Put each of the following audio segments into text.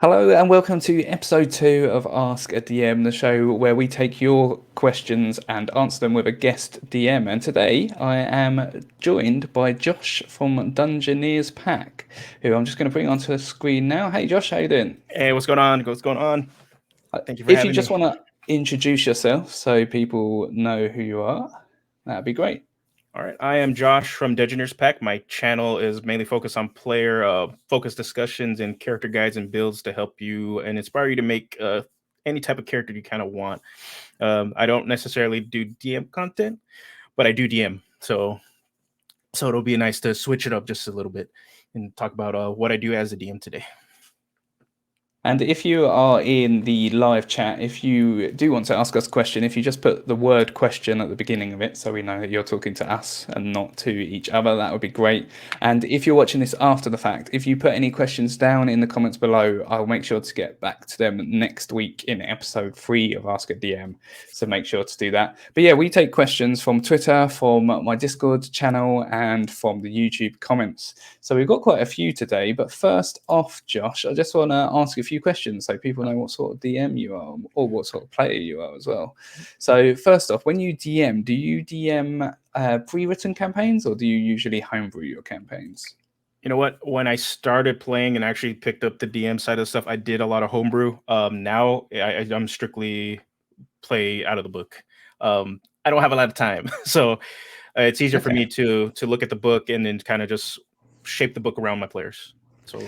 Hello and welcome to episode 2 of Ask a DM, the show where we take your questions and answer them with a guest DM. And today I am joined by Josh from Dungeoneer's pack, who I'm just going to bring onto the screen now. Hey Josh, how you doing? Hey, what's going on? What's going on? Thank you for If you having just me. want to introduce yourself so people know who you are, that'd be great. All right, I am Josh from Dungeoneer's Pack. My channel is mainly focused on player focused discussions and character guides and builds to help you and inspire you to make any type of character you kind of want. I don't necessarily do DM content, but I do DM. So it'll be nice to switch it up just a little bit and talk about what I do as a DM today. And if you are in the live chat, if you do want to ask us a question, if you just put the word question at the beginning of it so we know that you're talking to us and not to each other, that would be great. And if you're watching this after the fact, if you put any questions down in the comments below, I'll make sure to get back to them next week in episode 3 of Ask a DM. So make sure to do that. But yeah, we take questions from Twitter, from my Discord channel, and from the YouTube comments. So we've got quite a few today. But first off, Josh, I just want to ask a few questions so people know what sort of DM you are or what sort of player you are as well. So first off, when you DM, do you DM pre-written campaigns or do you usually homebrew your campaigns? You know what? When I started playing and actually picked up the DM side of stuff, I did a lot of homebrew. Now I'm strictly play out of the book. I don't have a lot of time, so it's easier for Okay. me to look at the book and then kind of just shape the book around my players. So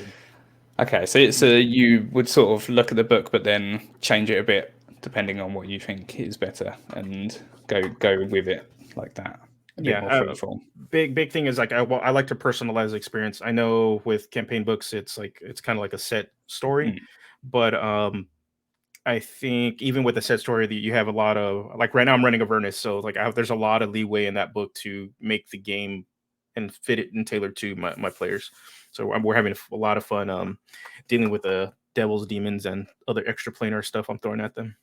Okay, so it's you would sort of look at the book, but then change it a bit depending on what you think is better, and go with it like that, a bit yeah, more freeform. big thing is like I like to personalize the experience. I know with campaign books, it's kind of like a set story, Mm. but I think even with a set story that you have a lot of like right now I'm running Avernus, so like there's a lot of leeway in that book to make the game and fit it and tailor to my players. So we're having a lot of fun dealing with the devils, demons, and other extra planar stuff I'm throwing at them.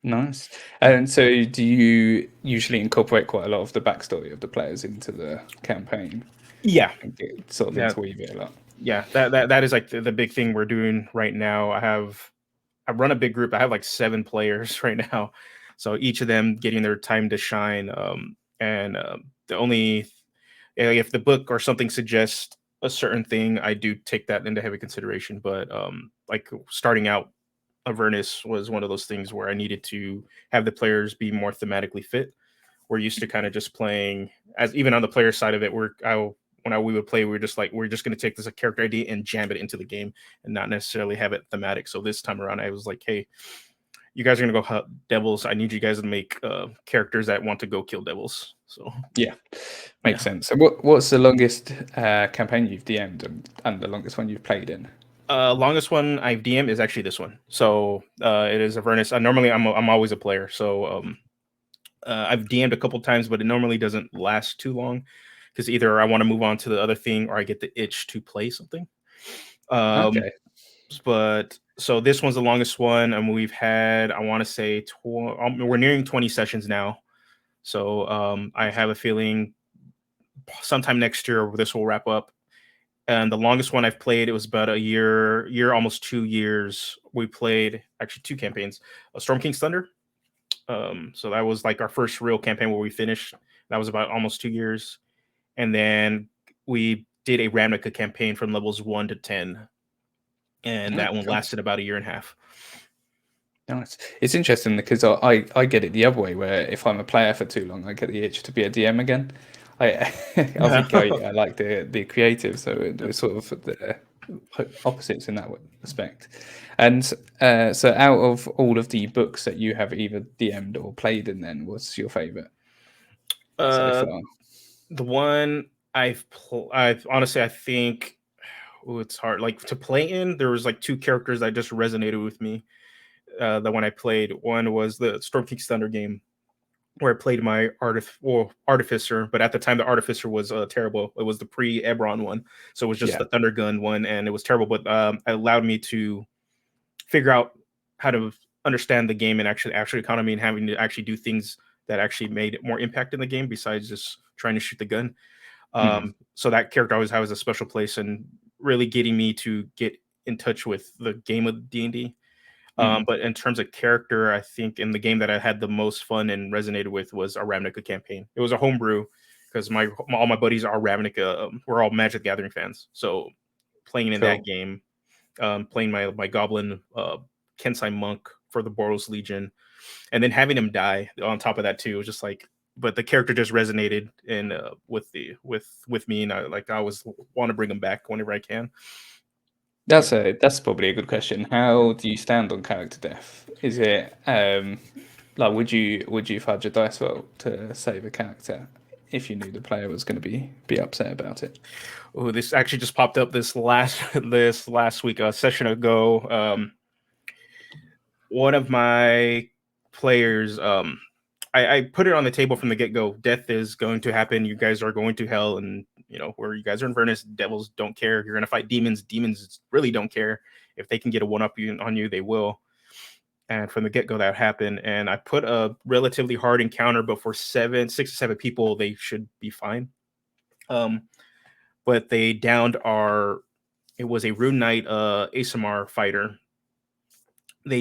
Nice. And so, do you usually incorporate quite a lot of the backstory of the players into the campaign Yeah, and get, sort of yeah, interweave it a lot? yeah. That is like the big thing we're doing right now. I run a big group. I have like 7 players right now, so each of them getting their time to shine. And the only if the book or something suggests a certain thing, I do take that into heavy consideration. But like starting out, Avernus was one of those things where I needed to have the players be more thematically fit. We're used to kind of just playing as even on the player side of it. We would play, we were just like we're just going to take this character ID and jam it into the game and not necessarily have it thematic. So this time around, I was like, hey, you guys are going to go hunt devils. I need you guys to make characters that want to go kill devils. So Yeah, makes yeah. sense. So, what's the longest campaign you've DM'd and the longest one you've played in? Longest one I've DM is actually this one. So it is Avernus. Normally I'm always a player, so I've DM'd a couple times, but it normally doesn't last too long because either I want to move on to the other thing or I get the itch to play something. Um, Okay, but so this one's the longest one, and we've had I want to say we're nearing 20 sessions now. So I have a feeling sometime next year this will wrap up. And the longest one I've played, it was about a year, almost 2 years. We played actually 2 campaigns, a Storm King's Thunder. So that was like our first real campaign where we finished. That was about almost 2 years. And then we did a Ravnica campaign from levels 1 to 10. And oh, that one cool. lasted about a year and a half. Nice. It's interesting because I get it the other way where if I'm a player for too long, I get the itch to be a DM again. I I think I like the creative, so we're sort of the opposites in that respect. And so, out of all of the books that you have either DM'd or played in, then what's your favorite so uh, far? the one I've honestly, I think, it's hard. Like to play in, there was like 2 characters that just resonated with me. That when I played, one was the Storm King's Thunder game where I played my artificer, but at the time the artificer was terrible. It was the pre-Ebron one, so it was just Yeah. the Thunder Gun one, and it was terrible. But it allowed me to figure out how to understand the game and actually economy and having to actually do things that actually made more impact in the game besides just trying to shoot the gun. Mm. So that character always has a special place and really getting me to get in touch with the game of D&D. Mm. But in terms of character, I think in the game that I had the most fun and resonated with was a Ravnica campaign. It was a homebrew because all my buddies are Ravnica. We're all Magic the Gathering fans, so playing in that Cool. game, playing my goblin Kensai monk for the Boros Legion, and then having him die on top of that too. It was just like, but the character just resonated and with me, and I always want to bring him back whenever I can. That's probably a good question. How do you stand on character death? Is it like would you fudge a dice roll to save a character if you knew the player was going to be upset about it? Oh, this actually just popped up this last week, a session ago. One of my players, I put it on the table from the get go. Death is going to happen. You guys are going to hell, and where you guys are in Vernus, devils don't care. You're going to fight demons. Demons really don't care. If they can get a one up on you, they will. And from the get go, that happened. And I put a relatively hard encounter, but for 6 to 7 people, they should be fine. But they downed it was a Rune Knight ASMR fighter. I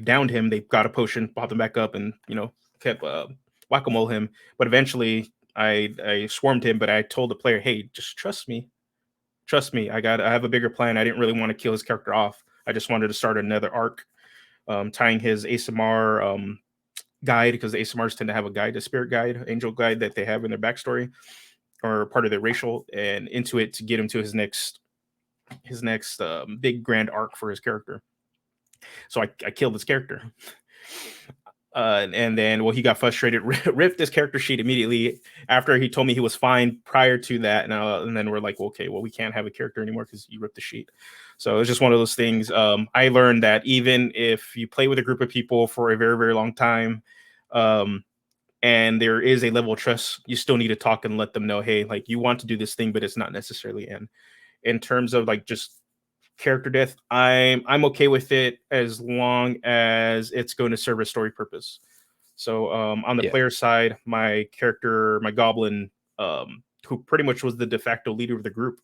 downed him. They got a potion, popped him back up, and kept whack-a-mole him. But eventually, I swarmed him. But I told the player, "Hey, just trust me. Trust me. I have a bigger plan. I didn't really want to kill his character off. I just wanted to start another arc, tying his ASMR guide, because the ASMRs tend to have a guide, a spirit guide, angel guide that they have in their backstory or part of their racial, and into it to get him to his next big grand arc for his character." So I killed his character. And then, he got frustrated, ripped his character sheet immediately after he told me he was fine prior to that. And then we're like, well, okay, we can't have a character anymore because you ripped the sheet. So it's just one of those things. I learned that even if you play with a group of people for a very, very long time, and there is a level of trust, you still need to talk and let them know, hey, like, you want to do this thing, but it's not necessarily in terms of like just character death. I'm okay with it as long as it's going to serve a story purpose. So on the player side, my character, my goblin, who pretty much was the de facto leader of the group,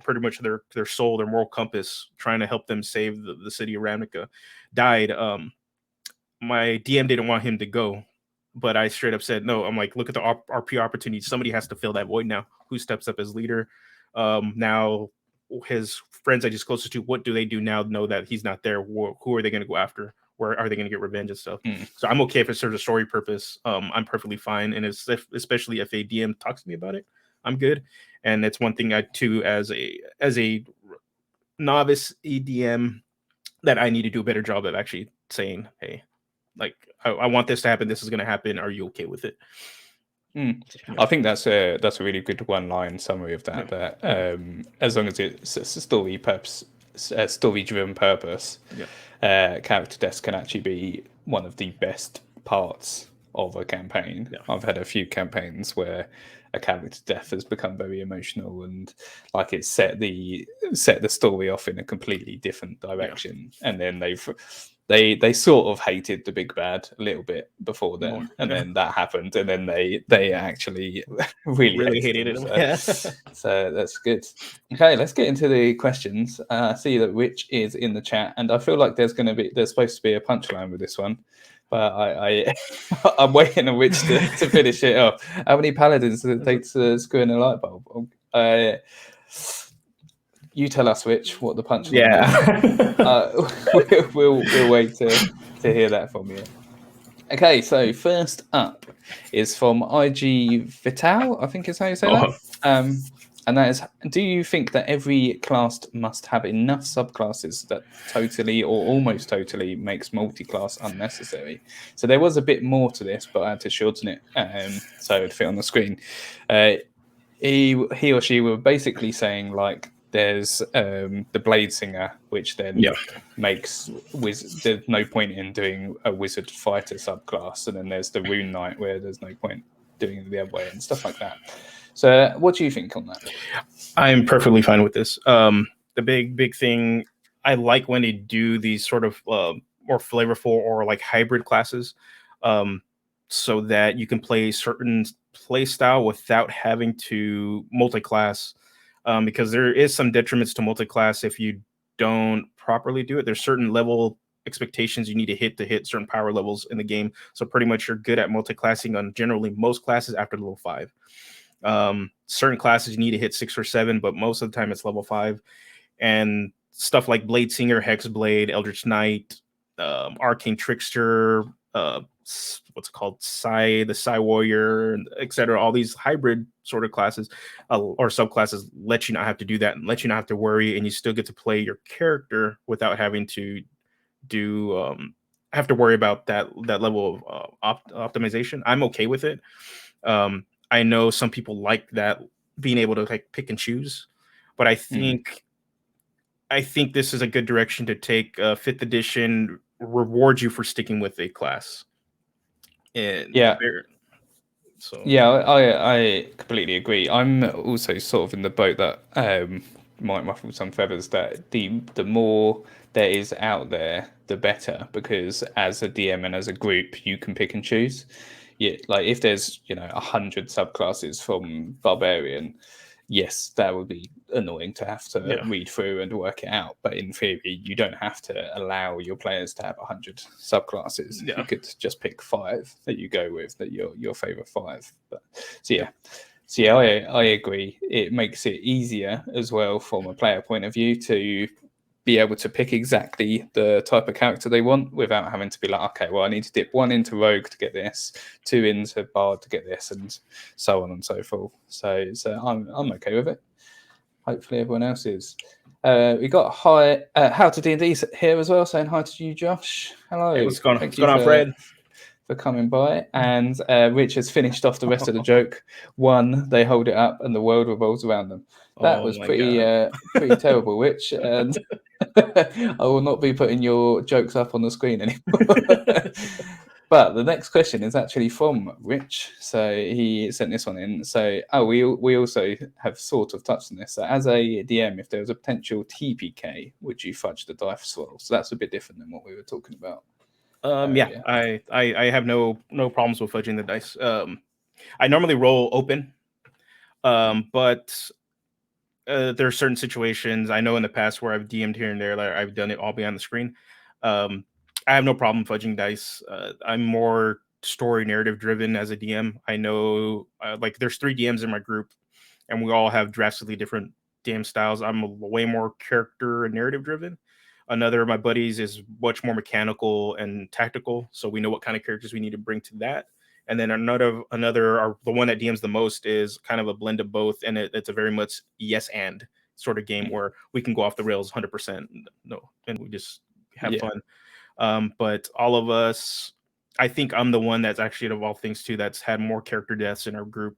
pretty much their soul, their moral compass, trying to help them save the city of Ravnica, died. My DM didn't want him to go, but I straight up said no. I'm like, look at the RP opportunity. Somebody has to fill that void now. Who steps up as leader? Now his friends that he's closest to, what do they do now? Know that he's not there. Who are they going to go after? Where are they going to get revenge and stuff? So I'm okay if it serves a story purpose. I'm perfectly fine, and especially if a DM talks to me about it, I'm good. And it's one thing I too, as a novice EDM, that I need to do a better job of actually saying, hey, like, I want this to happen. This is going to happen. Are you okay with it? I think that's a really good one-line summary of that. That as long as it's a story-driven purpose, character deaths can actually be one of the best parts of a campaign. I've had a few campaigns where a character death has become very emotional, and like it set the story off in a completely different direction, and then they sort of hated the big bad a little bit before then, and then that happened, and then they actually really hated it. So that's good. Okay, let's get into the questions. I see that Rich is in the chat, and I feel like there's supposed to be a punchline with this one, but I'm waiting on Rich to finish it off. How many paladins does it take to screw in a light bulb? You tell us, Rich, what the punchline is. We'll wait to hear that from you. Okay, so first up is from IG Vital, I think is how you say that. And that is, do you think that every class must have enough subclasses that totally or almost totally makes multi-class unnecessary? So there was a bit more to this, but I had to shorten it so it would fit on the screen. He or she were basically saying, like, there's the Blade Singer, which then makes there's no point in doing a Wizard Fighter subclass, and then there's the Rune Knight where there's no point doing it the other way and stuff like that. So what do you think on that? I'm perfectly fine with this. The big thing, I like when they do these sort of more flavorful or like hybrid classes, so that you can play certain play style without having to multi-class, because there is some detriments to multi-class if you don't properly do it. There's certain level expectations you need to hit certain power levels in the game. So pretty much you're good at multi-classing on generally most classes after level 5. Certain classes you need to hit 6 or 7, but most of the time it's level 5. And stuff like Blade Singer, Hexblade, Eldritch Knight, Arcane Trickster, what's it called, the Psy Warrior, etc. All these hybrid sort of classes or subclasses let you not have to do that and let you not have to worry, and you still get to play your character without having to have to worry about that level of optimization. I'm okay with it. I know some people like that, being able to like pick and choose, but I think this is a good direction to take. 5th edition rewards you for sticking with a class. And I completely agree. I'm also sort of in the boat that might ruffle some feathers, that the more there is out there, the better, because as a DM and as a group, you can pick and choose. Yeah, like if there's 100 subclasses from Barbarian, yes, that would be annoying to have to read through and work it out. But in theory, you don't have to allow your players to have 100 subclasses. Yeah. You could just pick 5 that you go with, that your favorite 5. But I agree. It makes it easier as well from a player point of view to be able to pick exactly the type of character they want without having to be like, okay, well, I need to dip 1 into Rogue to get this, 2 into Bard to get this, and so on and so forth. So I'm okay with it. Hopefully everyone else is. We got How to D&D here as well, saying hi to you, Josh. Hello. Hey, what's going on, Fred? For coming by. And Rich has finished off the rest of the joke. 1, they hold it up and the world revolves around them. That was pretty terrible, Rich. And I will not be putting your jokes up on the screen anymore. But the next question is actually from Rich. So he sent this one in. So we also have sort of touched on this. So as a DM, if there was a potential TPK, would you fudge the dice roll? So that's a bit different than what we were talking about. I have no problems with fudging the dice. I normally roll open, but there are certain situations I know in the past where I've DM'd here and there, like I've done it all behind the screen. I have no problem fudging dice. I'm more story narrative driven as a DM. I know like there's 3 DMs in my group, and we all have drastically different DM styles. I'm way more character and narrative driven. Another of my buddies is much more mechanical and tactical, so we know what kind of characters we need to bring to that. And then another, the one that DMs the most is kind of a blend of both, and it's a very much yes and sort of game where we can go off the rails 100%, and we just have fun. But all of us, I think I'm the one that's actually, of all things too, that's had more character deaths in our group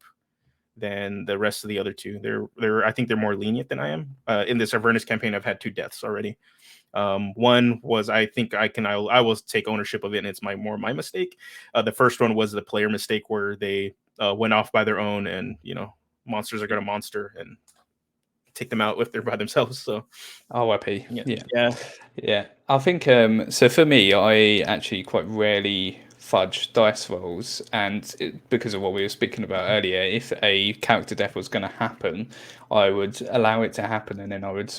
than the rest of the other 2. I think they're more lenient than I am. In this Avernus campaign, I've had 2 deaths already. One was, I think I will take ownership of it, and it's my mistake. The first one was the player mistake where they went off by their own, and monsters are going to monster and take them out if they're by themselves. So RIP. Yeah. I think so for me, I actually quite rarely fudge dice rolls, and because of what we were speaking about earlier, if a character death was going to happen, I would allow it to happen, and then I would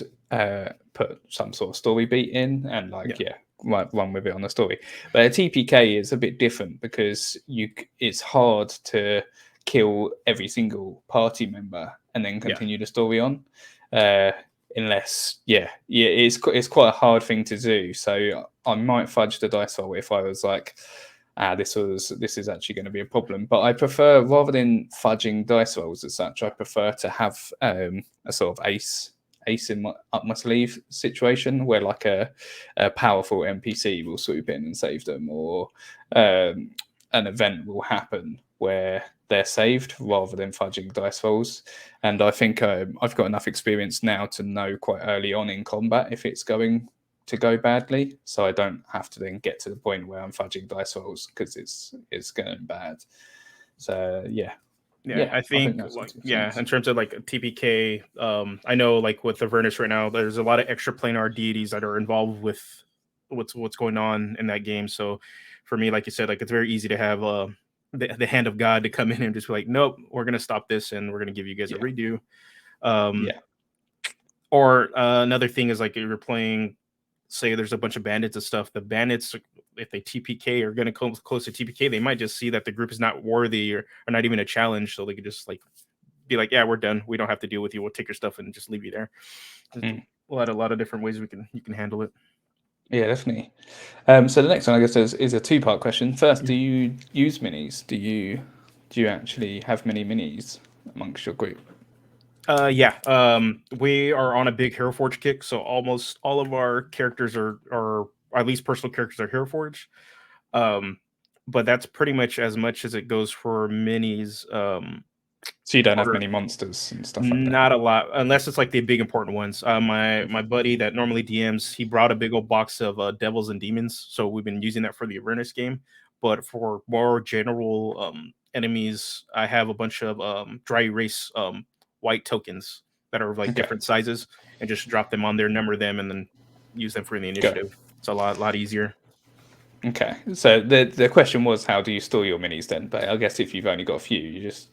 put some sort of story beat in and run with it on the story. But a TPK is a bit different because it's hard to kill every single party member and then continue the story on. Unless it's quite a hard thing to do. So I might fudge the dice roll if I was like, this is actually going to be a problem. But I prefer, rather than fudging dice rolls as such, I prefer to have a sort of ace in up my sleeve situation where like a powerful NPC will swoop in and save them, or an event will happen where they're saved, rather than fudging dice rolls. And I think I've got enough experience now to know quite early on in combat if it's going to go badly, so I don't have to then get to the point where I'm fudging dice rolls because it's going bad. So I think in terms of like TPK, I know like with Avernus right now, there's a lot of extra planar deities that are involved with what's going on in that game. So for me, like you said, like it's very easy to have the hand of God to come in and just be like, nope, we're gonna stop this and we're gonna give you guys a redo. Or another thing is like if you're playing, say there's a bunch of bandits and stuff. The bandits, if they TPK are going to come close to TPK, they might just see that the group is not worthy or not even a challenge, so they could just like be like, yeah, we're done. We don't have to deal with you. We'll take your stuff and just leave you there. There's a lot of different ways you can handle it. Yeah, definitely. So the next one, I guess, is a two-part question. First, do you use minis? Do you actually have many minis amongst your group? Yeah. We are on a big Hero Forge kick, so almost all of our characters are at least personal characters are Hero Forge. But that's pretty much as it goes for minis. So you don't have many monsters and stuff like that? Not a lot, unless it's like the big important ones. My buddy that normally DMs, he brought a big old box of Devils and Demons, so we've been using that for the awareness game. But for more general enemies, I have a bunch of dry erase white tokens that are like different sizes, and just drop them on there, number them, and then use them for the initiative. It's a lot easier. Okay, so the question was, how do you store your minis then? But I guess if you've only got a few, you just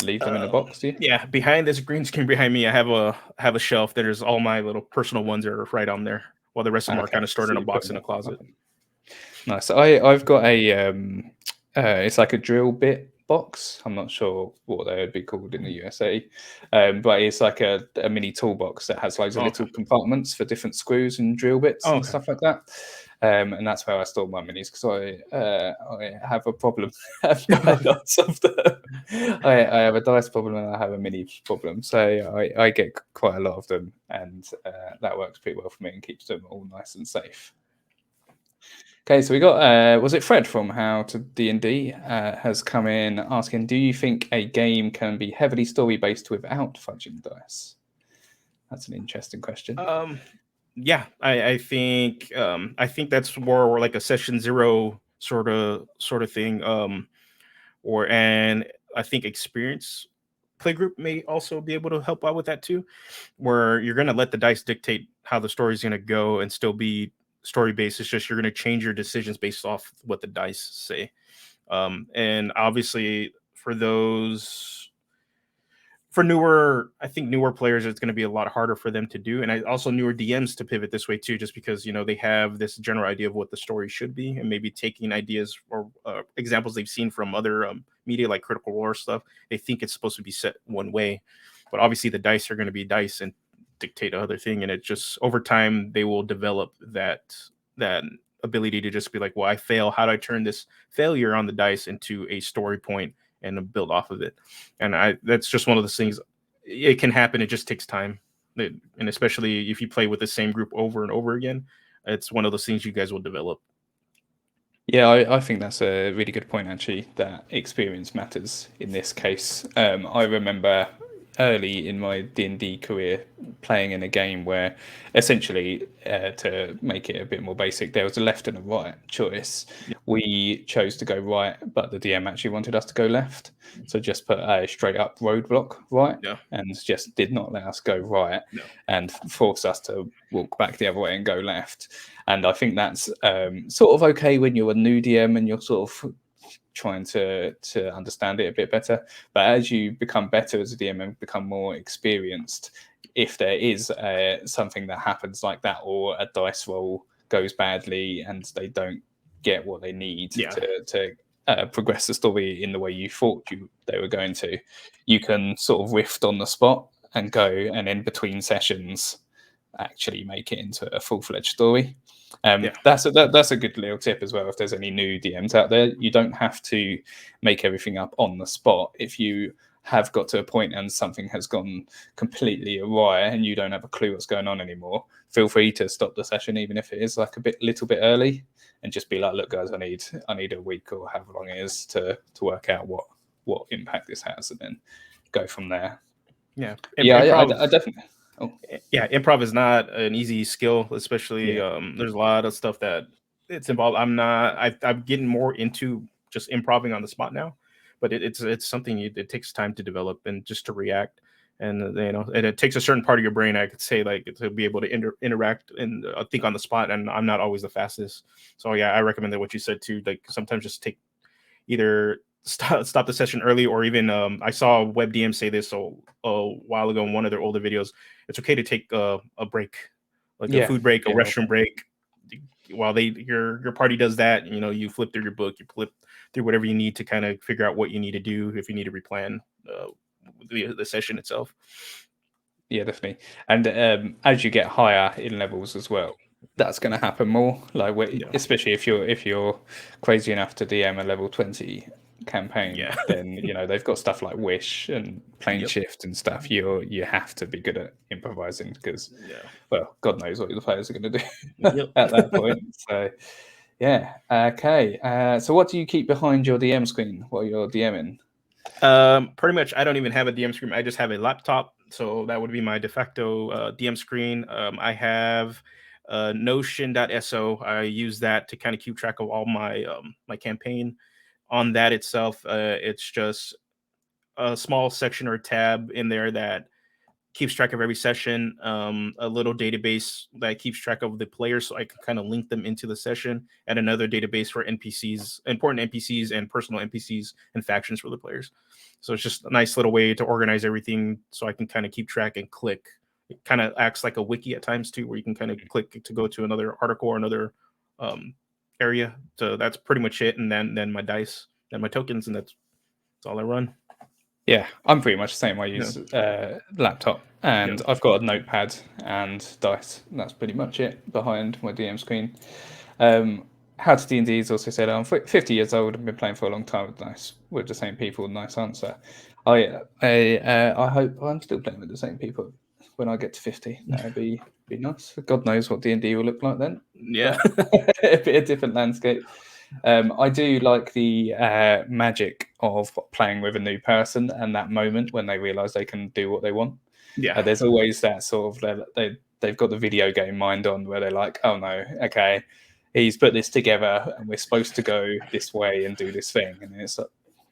leave them in a box, do you? Yeah, behind this green screen behind me, I have a shelf that is all my little personal ones are right on there, while the rest of them are kind of stored in a box in a closet. Nice. I've got a it's like a drill bit box. I'm not sure what they would be called in the USA, but it's like a mini toolbox that has loads of little compartments for different screws and drill bits and stuff like that. And that's where I store my minis, because I have a problem. Lots of them. I have a dice problem and I have a mini problem, so I get quite a lot of them, and that works pretty well for me and keeps them all nice and safe. Okay, so we got was it Fred from How to D&D has come in asking, do you think a game can be heavily story based without fudging dice? That's an interesting question. Yeah, I think that's more like a session zero sort of thing. And I think experience playgroup may also be able to help out with that too, where you're going to let the dice dictate how the story is going to go and still be story based. It's just you're going to change your decisions based off what the dice say. And obviously for newer players, it's going to be a lot harder for them to do, and also newer DMs to pivot this way too, just because they have this general idea of what the story should be, and maybe taking ideas or examples they've seen from other media like Critical Role stuff. They think it's supposed to be set one way, but obviously the dice are going to be dice and dictate other thing, and it just over time they will develop that ability to just be like, well, I fail. How do I turn this failure on the dice into a story point and build off of it? And that's just one of those things. It can happen. It just takes time. And especially if you play with the same group over and over again, it's one of those things you guys will develop. Yeah, I think that's a really good point, actually, that experience matters in this case. I remember early in my D&D career playing in a game where essentially, to make it a bit more basic, there was a left and a right choice. We chose to go right, but the DM actually wanted us to go left, so just put a straight up roadblock right, and just did not let us go right, and forced us to walk back the other way and go left. And I think that's sort of okay when you're a new DM and you're sort of trying to understand it a bit better. But as you become better as a DM and become more experienced, if there is something that happens like that, or a dice roll goes badly and they don't get what they need to progress the story in the way you thought they were going to, you can sort of riff on the spot and go, and in between sessions actually make it into a full-fledged story. That's a good little tip as well. If there's any new DMs out there, you don't have to make everything up on the spot. If you have got to a point and something has gone completely awry and you don't have a clue what's going on anymore, feel free to stop the session, even if it is like little bit early, and just be like, look guys, I need a week or however long it is to work out what impact this has, and then go from there. I definitely. Improv is not an easy skill, especially there's a lot of stuff that it's involved. I'm getting more into just improving on the spot now, but it's something it takes time to develop and just to react. And and it takes a certain part of your brain, I could say, like, to be able to interact and think on the spot. And I'm not always the fastest, so I recommend that what you said too. Like sometimes just take either stop the session early, or even I saw web DM say this a while ago in one of their older videos. It's okay to take a break, like a food break, a Yeah, restroom break, while your party does that. You flip through your book, you flip through whatever you need to kind of figure out what you need to do if you need to replan the session itself. yeah, definitely. And as you get higher in levels as well, that's going to happen more. Like, Yeah, especially if you're crazy enough to DM a level 20 campaign, yeah, then they've got stuff like Wish and Plane yep, Shift and stuff. You have to be good at improvising because, yeah, well, God knows what the players are going to do yep. at that point. So, yeah, okay. So, what do you keep behind your DM screen while you're DMing? Pretty much, I don't even have a DM screen. I just have a laptop, so that would be my de facto DM screen. I have Notion.so. I use that to kind of keep track of all my campaign. On that itself, it's just a small section or tab in there that keeps track of every session, a little database that keeps track of the players, so I can kind of link them into the session, and another database for NPCs, important NPCs and personal NPCs and factions for the players. So it's just a nice little way to organize everything, so I can kind of keep track and click. It kind of acts like a wiki at times too, where you can kind of click to go to another article or another um, area. So that's pretty much it. And then my dice, then my tokens, and that's all I run. Yeah, I'm pretty much the same. I Yeah. use laptop Yeah. and I've got a notepad and dice. And that's pretty much it behind my DM screen. How to D&D is also said I'm 50 years old and been playing for a long time with the same people. Nice answer. I hope I'm still playing with the same people when I get to 50. That'd be nice. God knows what D&D will look like then, Yeah. but a bit of different landscape. I do like the magic of playing with a new person and that moment when they realise they can do what they want. Yeah. There's always that sort of they've got the video game mind on where they're like, oh no, okay, he's put this together and we're supposed to go this way and do this thing, and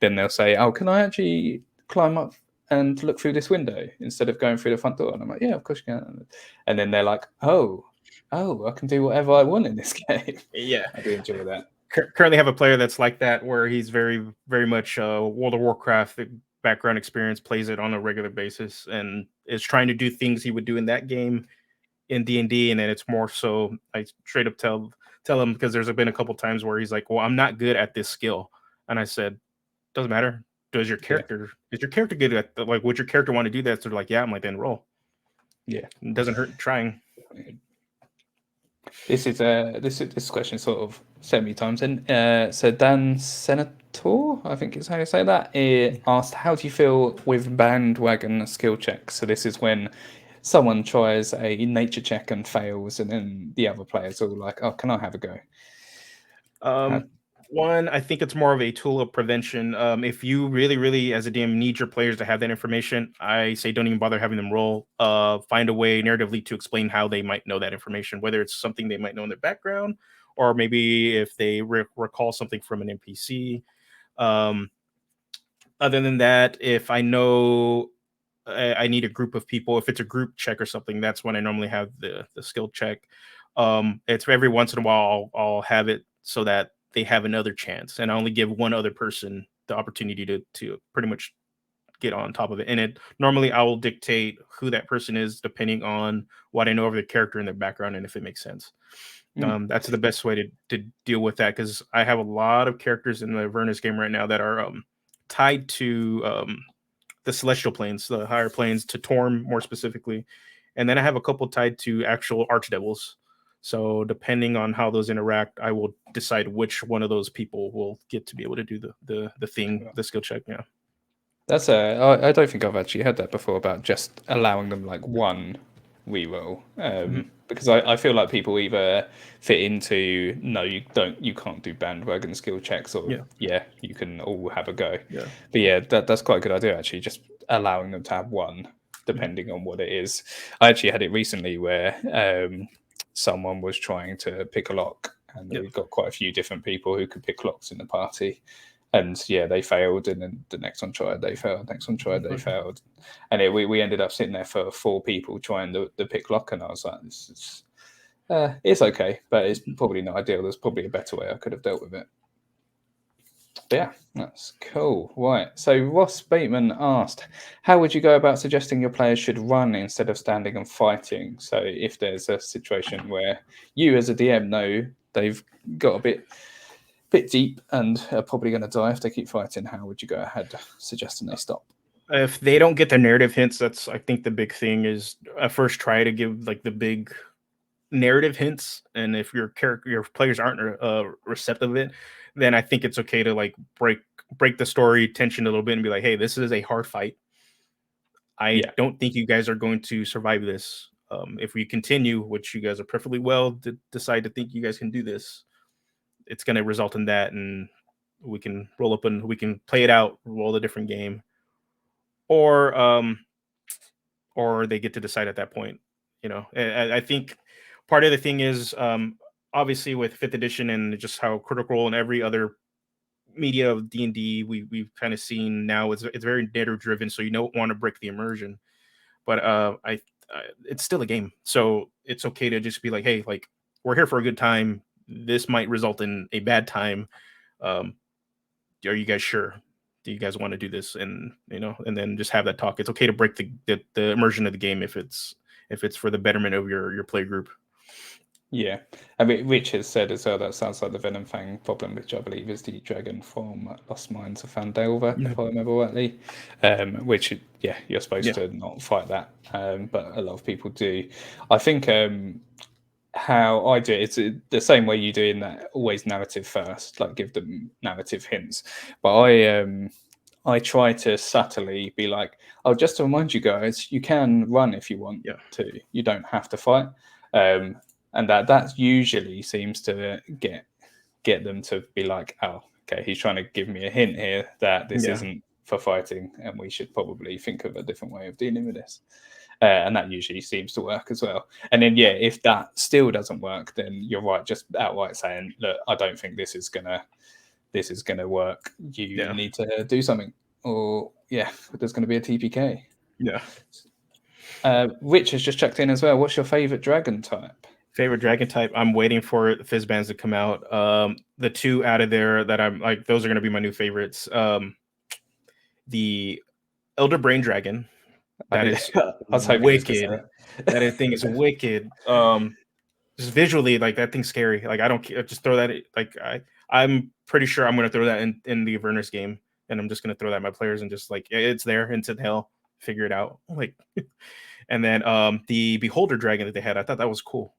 then they'll say, oh, can I actually climb up and look through this window instead of going through the front door? And I'm like, yeah, of course you can. And then they're like, oh, I can do whatever I want in this game. Yeah. I do enjoy that. Currently have a player that's like that, where he's very, very much World of Warcraft background experience, plays it on a regular basis, and is trying to do things he would do in that game in D&D. And then it's more so I straight up tell him, because there's been a couple times where he's like, well, I'm not good at this skill. And I said, doesn't matter. Yeah. Is your character good at like, would your character want to do that? So they're like, yeah. I'm like, then roll. Yeah. It doesn't hurt trying. This question sort of semi times in. So Dan Senator, I think is how you say that, asked, "How do you feel with bandwagon skill checks?" So this is when someone tries a nature check and fails, and then the other players are all like, "Oh, can I have a go?" One, I think it's more of a tool of prevention. If you really, really, as a DM, need your players to have that information, I say don't even bother having them roll. Find a way narratively to explain how they might know that information, whether it's something they might know in their background, or maybe if they recall something from an NPC. Um, Other than that, if I know I need a group of people, if it's a group check or something, that's when I normally have the skill check. It's every once in a while I'll have it so that they have another chance, and I only give one other person the opportunity to pretty much get on top of it. And it normally I will dictate who that person is depending on what I know of their character and their background, and if it makes sense. That's the best way to deal with that, because I have a lot of characters in the Avernus game right now that are tied to the celestial planes, the higher planes, to Torm more specifically, and then I have a couple tied to actual archdevils. So depending on how those interact, I will decide which one of those people will get to be able to do the thing, the skill check. Yeah. That's I don't think I've actually heard that before about just allowing them like one reroll. Mhm. Because I feel like people either fit into no, you can't do bandwagon skill checks, or Yeah. yeah, you can all have a go. Yeah. But yeah, that's quite a good idea actually. Just allowing them to have one, Mhm. depending on what it is. I actually had it recently where someone was trying to pick a lock, and Yeah. we've got quite a few different people who could pick locks in the party. And yeah, they failed, and then the next one tried, they failed. Next one tried, they failed, and we ended up sitting there for 4 people trying the pick lock, and I was like, this is it's okay, but it's probably not ideal. There's probably a better way I could have dealt with it. But yeah, that's cool. Right. So Ross Bateman asked, how would you go about suggesting your players should run instead of standing and fighting? So if there's a situation where you as a DM know they've got a bit deep and are probably going to die if they keep fighting, how would you go ahead suggesting they stop? If they don't get the narrative hints, that's I think the big thing is at first try to give like the big narrative hints, and if your players aren't receptive of it, then I think it's okay to like break the story tension a little bit and be like, hey, this is a hard fight. I don't think you guys are going to survive this. If we continue, which you guys are perfectly well decide to think you guys can do this, it's going to result in that, and we can roll up and we can play it out, roll a different game, or they get to decide at that point. I think part of the thing is obviously with fifth edition and just how Critical Role and every other media of D&D we've kind of seen now, it's very narrative driven, so you don't want to break the immersion. But it's still a game, so it's okay to just be like, hey, like, we're here for a good time. This might result in a bad time. Are you guys sure? Do you guys want to do this? And and then just have that talk. It's okay to break the immersion of the game if it's for the betterment of your play group. Yeah, I mean, Rich has said as well that sounds like the Venom Fang problem, which I believe is the dragon from Lost Mines of Fandelver, if I remember rightly. Which, yeah, you're supposed to not fight that, but a lot of people do. I think how I do it, it's the same way you do in that, always narrative first, like give them narrative hints. But I try to subtly be like, oh, just to remind you guys, you can run if you want to. You don't have to fight. And that usually seems to get them to be like, oh, okay, he's trying to give me a hint here that this isn't for fighting, and we should probably think of a different way of dealing with this. And that usually seems to work as well. And then, yeah, if that still doesn't work, then you're right, just outright saying, look, I don't think this is gonna work. You need to do something, or there's going to be a TPK. Rich has just checked in as well. What's your favorite dragon type? Favorite dragon type? I'm waiting for Fizzbands to come out. The two out of there that I'm like, those are going to be my new favorites. The Elder Brain Dragon. That is wicked. That thing is wicked. Just visually, like, that thing's scary. Like, I don't just throw that. Like, I'm pretty sure I'm going to throw that in the Avernus game, and I'm just going to throw that at my players and just like, it's there, into hell, figure it out. Like, and then the Beholder Dragon that they had, I thought that was cool.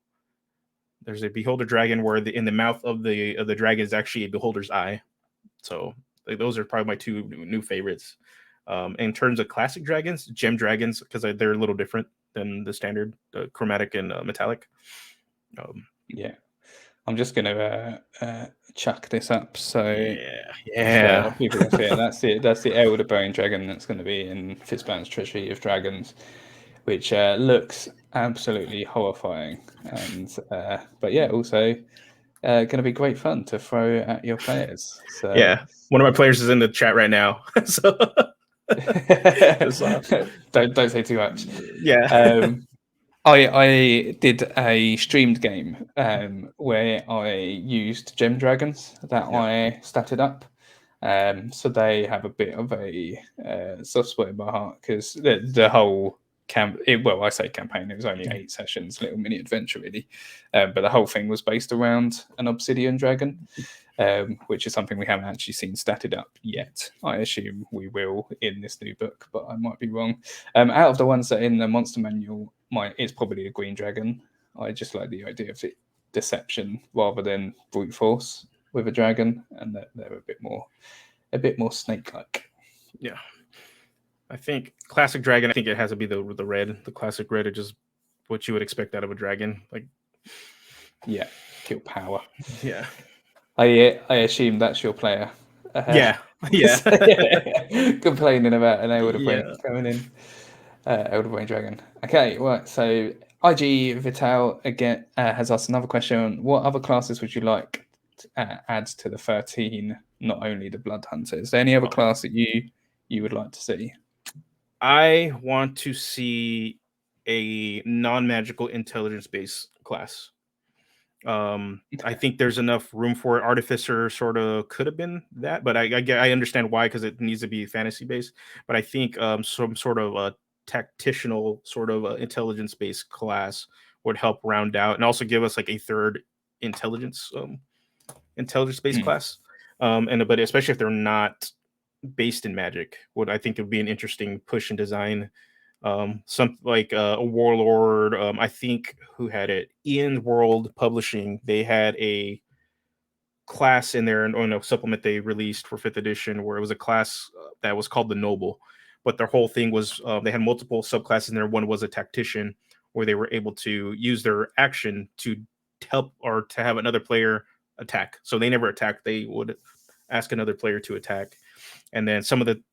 There's a Beholder Dragon where in the mouth of the dragon is actually a beholder's eye. So like, those are probably my two new favorites. In terms of classic dragons, gem dragons, because they're a little different than the standard chromatic and metallic. I'm just going to chuck this up. So people can see it. That's the Elder Brain Dragon that's going to be in Fizzband's Treasury of Dragons, which looks absolutely horrifying. And but yeah, also going to be great fun to throw at your players. So one of my players is in the chat right now. So don't say too much. I did a streamed game where I used gem dragons that I statted up. So they have a bit of a soft spot in my heart, because the whole I say campaign, it was only 8 sessions, little mini adventure really, but the whole thing was based around an obsidian dragon, which is something we haven't actually seen statted up yet. I assume we will in this new book, but I might be wrong. Out of the ones that are in the monster manual, it's probably a green dragon. I just like the idea of it, deception rather than brute force with a dragon, and that they're a bit more snake-like. Yeah, I think classic dragon, I think it has to be the red. The classic red is just what you would expect out of a dragon. Like, kill power. Yeah. I assume that's your player. Yeah. Complaining about an Elder Brain coming in. Elder Brain Dragon. Okay, right. So IG Vital again has asked another question. What other classes would you like to add to the 13? Not only the Blood Hunter. Is there any other class that you would like to see? I want to see a non-magical intelligence-based class. I think there's enough room for it. Artificer sort of could have been that, but I understand why, because it needs to be fantasy based. But I think some sort of a tactitional sort of intelligence based class would help round out and also give us like a third intelligence intelligence based Mm. class. And but especially if they're not based in magic, would I think it would be an interesting push in design. Some like a warlord. I think who had it? Ian World Publishing. They had a class in there, and a supplement they released for fifth edition, where it was a class that was called the Noble. But their whole thing was they had multiple subclasses in there. One was a tactician, where they were able to use their action to help or to have another player attack. So they never attacked; they would ask another player to attack. And then some of the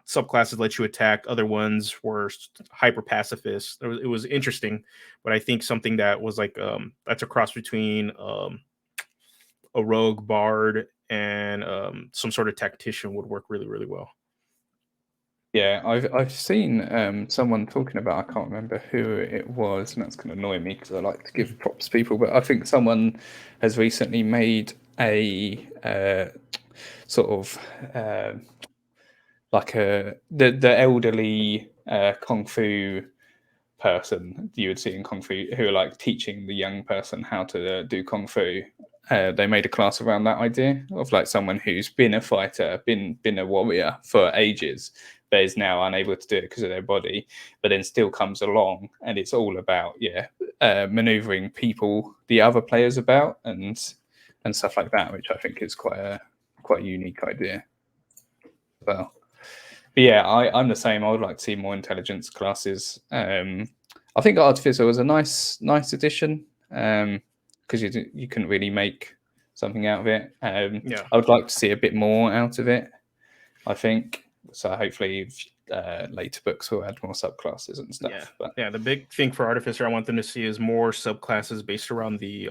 subclasses let you attack. Other ones were hyper pacifists. It was interesting, but I think something that was like that's a cross between a rogue bard and some sort of tactician would work really really well. Yeah, I've seen someone talking about, I can't remember who it was, and that's going to annoy me because I like to give props to people, but I think someone has recently made a sort of like the elderly kung fu person you would see in kung fu who are like teaching the young person how to do kung fu. They made a class around that idea of like someone who's been a fighter, been a warrior for ages, but is now unable to do it because of their body, but then still comes along, and it's all about maneuvering people, the other players about, and stuff like that, which I think is quite a unique idea. Well, but yeah, I'm the same. I would like to see more intelligence classes. I think Artificer was a nice addition because you couldn't really make something out of it. Yeah, I would like to see a bit more out of it. I think so. Hopefully, later books will add more subclasses and yeah, stuff. But yeah. The big thing for artificer I want them to see is more subclasses based around the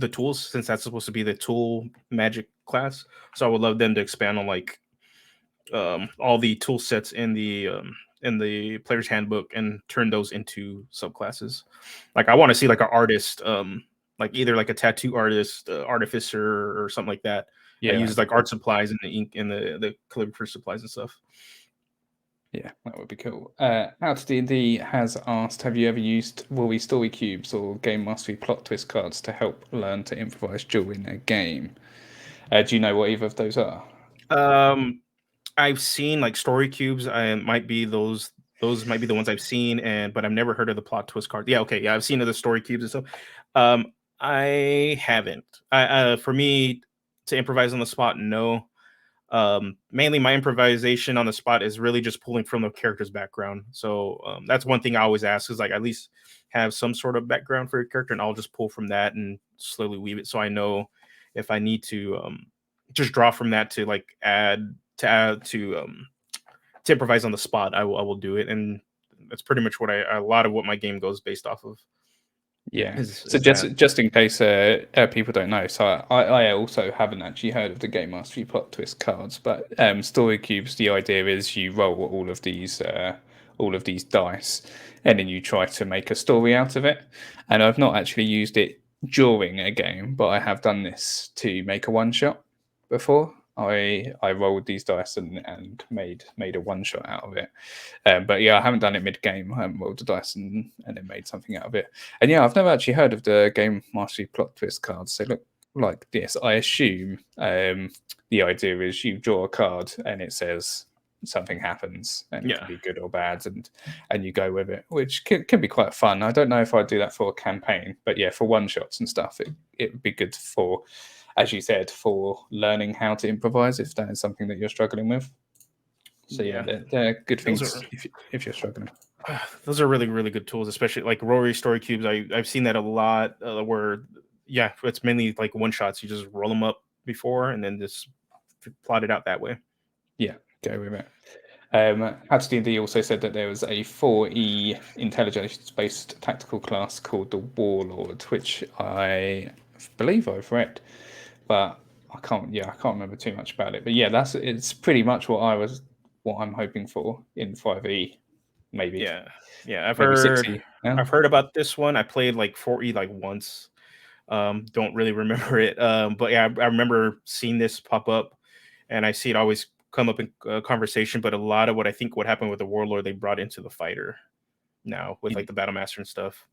tools, since that's supposed to be the tool magic class. So I would love them to expand on like all the tool sets in the player's handbook and turn those into subclasses. Like I want to see like an artist, like either like a tattoo artist, artificer, or something like that. That yeah, uses like art supplies and the ink and the calligraphy supplies and stuff. yeah, that would be cool. Out to D&D has asked, have you ever used Woolly Story Cubes or Game Mastery plot twist cards to help learn to improvise during a game? Do you know what either of those are? Um, I've seen like story cubes. I might be those. Those might be the ones I've seen, and but I've never heard of the plot twist card. Yeah, okay, yeah, I've seen other story cubes and stuff. I haven't. For me to improvise on the spot, no. Mainly my improvisation on the spot is really just pulling from the character's background. So that's one thing I always ask is like at least have some sort of background for your character, and I'll just pull from that and slowly weave it so I know if I need to just draw from that to like add to improvise on the spot. I will do it, and that's pretty much what a lot of what my game goes based off of Yeah. So is that. just in case people don't know, so I also haven't actually heard of the Game Mastery plot twist cards, but Story Cubes, the idea is you roll all of these dice, and then you try to make a story out of it. And I've not actually used it during a game, but I have done this to make a one shot before. I rolled these dice and made a one shot out of it. But yeah, I haven't done it mid game. I haven't rolled the dice and then made something out of it. And yeah, I've never actually heard of the Game Mastery plot twist cards. They look like this. I assume the idea is you draw a card and it says something happens, and it can Yeah, be good or bad, and you go with it, which can be quite fun. I don't know if I'd do that for a campaign, but yeah, for one shots and stuff, it would be good for, as you said, for learning how to improvise if that is something that you're struggling with. So yeah, yeah. they're good Those things are if you're struggling. those are really really good tools, especially like Rory story cubes. I've seen that a lot where yeah, it's mainly like one shots. You just roll them up before and then just plot it out that way. Yeah, go with it. Hats D&D also said that there was a 4E intelligence-based tactical class called the Warlord, which I believe I've read, but I can't. Yeah, I can't remember too much about it. But yeah, it's pretty much what I'm hoping for in 5E, maybe Yeah, yeah. maybe 6E. Yeah, I've heard about this one. I played like 4E like once. Don't really remember it. But yeah, I remember seeing this pop up, and I see it always come up in conversation. But a lot of what happened with the warlord, they brought into the fighter now with like the battle master and stuff,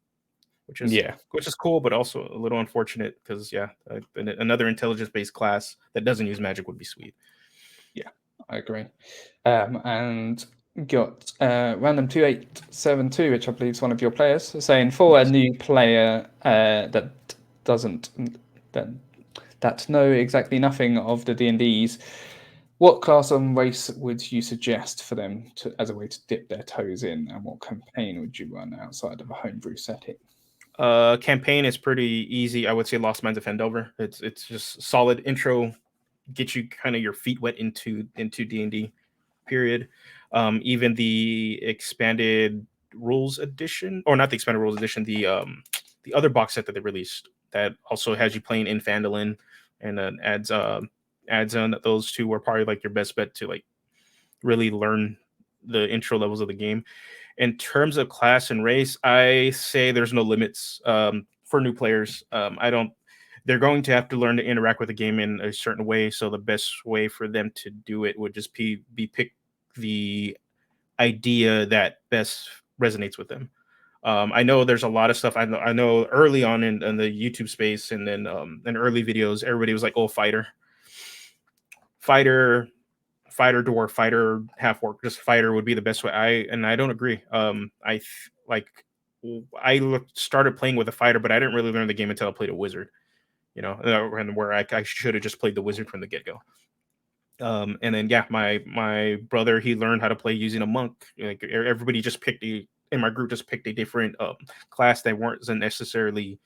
Yeah, which is cool, but also a little unfortunate because yeah, another intelligence based class that doesn't use magic would be sweet. yeah, I agree. And got random 2872, which I believe is one of your players, saying for a Yes. new player that doesn't that that know exactly nothing of the D&Ds, what class and race would you suggest for them to as a way to dip their toes in, and what campaign would you run outside of a homebrew setting? Campaign is pretty easy. I would say Lost Mines of Fendelver. It's just solid intro, get you kind of your feet wet into D&D. Period. Even the expanded rules edition, or not the expanded rules edition, the other box set that they released that also has you playing in Fandolin, and then adds on that those two were probably like your best bet to like really learn the intro levels of the game. In terms of class and race, I say there's no limits for new players. I don't. They're going to have to learn to interact with the game in a certain way. So the best way for them to do it would just be pick the idea that best resonates with them. I know there's a lot of stuff. I know early on in the YouTube space, and then in early videos, everybody was like, "Oh, fighter, fighter dwarf, fighter half orc, just fighter would be the best way." I don't agree. Like started playing with a fighter, but I didn't really learn the game until I played a wizard. And where I should have just played the wizard from the get go. And then yeah, my brother, he learned how to play using a monk. Like everybody just picked in my group just picked a different class that wasn't necessarily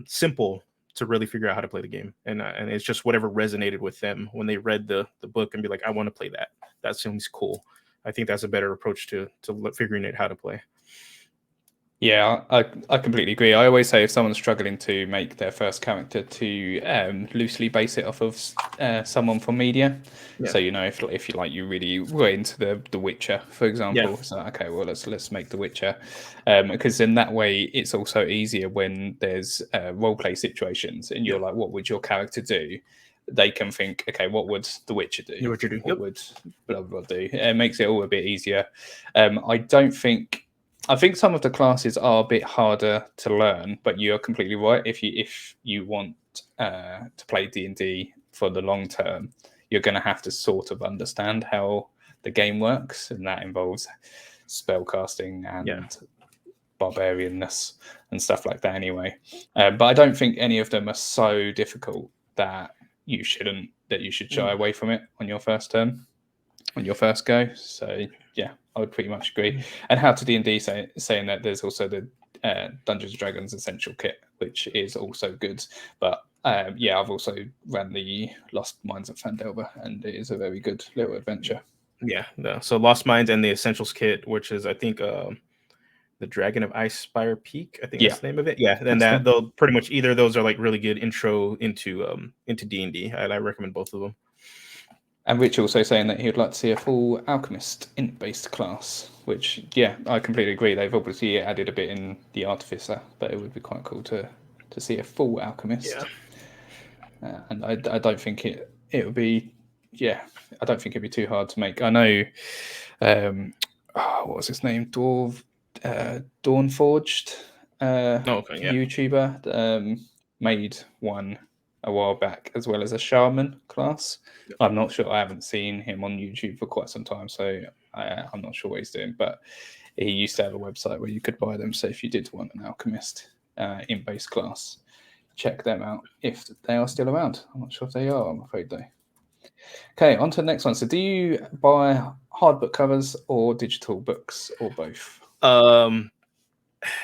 simple to really figure out how to play the game, and it's just whatever resonated with them when they read the book and be like, I want to play that. That seems cool. I think that's a better approach to figuring out how to play. Yeah, I completely agree. I always say if someone's struggling to make their first character, to loosely base it off of someone from media. Yeah. So if you like you really were into the Witcher, for example, Yeah. so okay, well let's make the Witcher, because in that way it's also easier when there's role play situations and you're Yep. like, what would your character do? They can think, okay, what would the Witcher do? You know what you do. What Yep. would blah blah do? It makes it all a bit easier. I think some of the classes are a bit harder to learn, but you're completely right. If you want to play D&D for the long term, you're going to have to sort of understand how the game works, and that involves spellcasting Yeah. and barbarianness and stuff like that. Anyway, but I don't think any of them are so difficult that you should shy away from it on your first turn, on your first go. So yeah, I would pretty much agree. And How to D&D saying that there's also the Dungeons and Dragons Essential Kit, which is also good. But yeah, I've also ran the Lost Mines of Fandelver, and it is a very good little adventure. Yeah. No. So Lost Minds and the Essentials Kit, which is I think the Dragon of Ice Spire Peak. I think Yeah, that's the name of it. Yeah. Then that's that the they'll pretty much either of those are like really good intro into D&D. I recommend both of them. And Rich also saying that he would like to see a full alchemist int-based class, which, yeah, I completely agree. They've obviously added a bit in the artificer, but it would be quite cool to see a full alchemist. Yeah. And I don't think it would be, yeah, I don't think it'd be too hard to make. I know, what was his name? Dawnforged, Oh, okay. Yeah. YouTuber, made one a while back, as well as a shaman class. I'm not sure. I haven't seen him on YouTube for quite some time, so I'm not sure what he's doing. But he used to have a website where you could buy them. So if you did want an alchemist in base class, check them out if they are still around. I'm not sure if they are. I'm afraid though. Okay, on to the next one. So, do you buy hard book covers or digital books or both?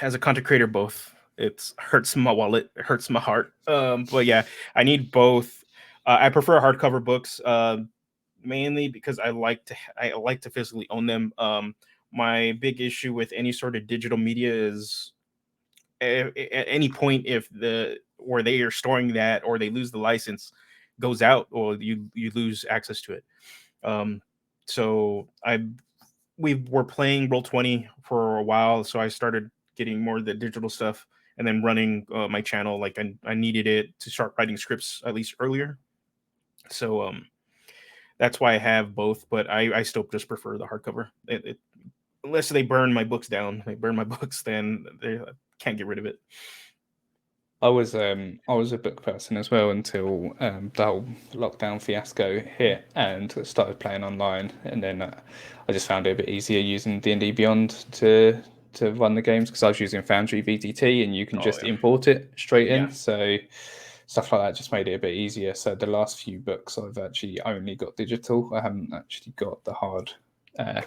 As a content creator, both. It hurts my wallet, it hurts my heart. But yeah, I need both. I prefer hardcover books, mainly because I like to physically own them. My big issue with any sort of digital media is at any point if the where they are storing that or they lose the license goes out, or you lose access to it. Um, so we were playing Roll 20 for a while, so I started getting more of the digital stuff, and then running my channel. Like I needed it to start writing scripts at least earlier. So that's why I have both, but I still just prefer the hardcover. Unless they burn my books down, they burn my books, then they can't get rid of it. I was a book person as well until the whole lockdown fiasco hit and started playing online, and then I just found it a bit easier using D&D Beyond to run the games because I was using Foundry VTT and you can Oh just yeah, import it straight in. yeah. So stuff like that just made it a bit easier. So the last few books I've actually only got digital. I haven't actually got the hard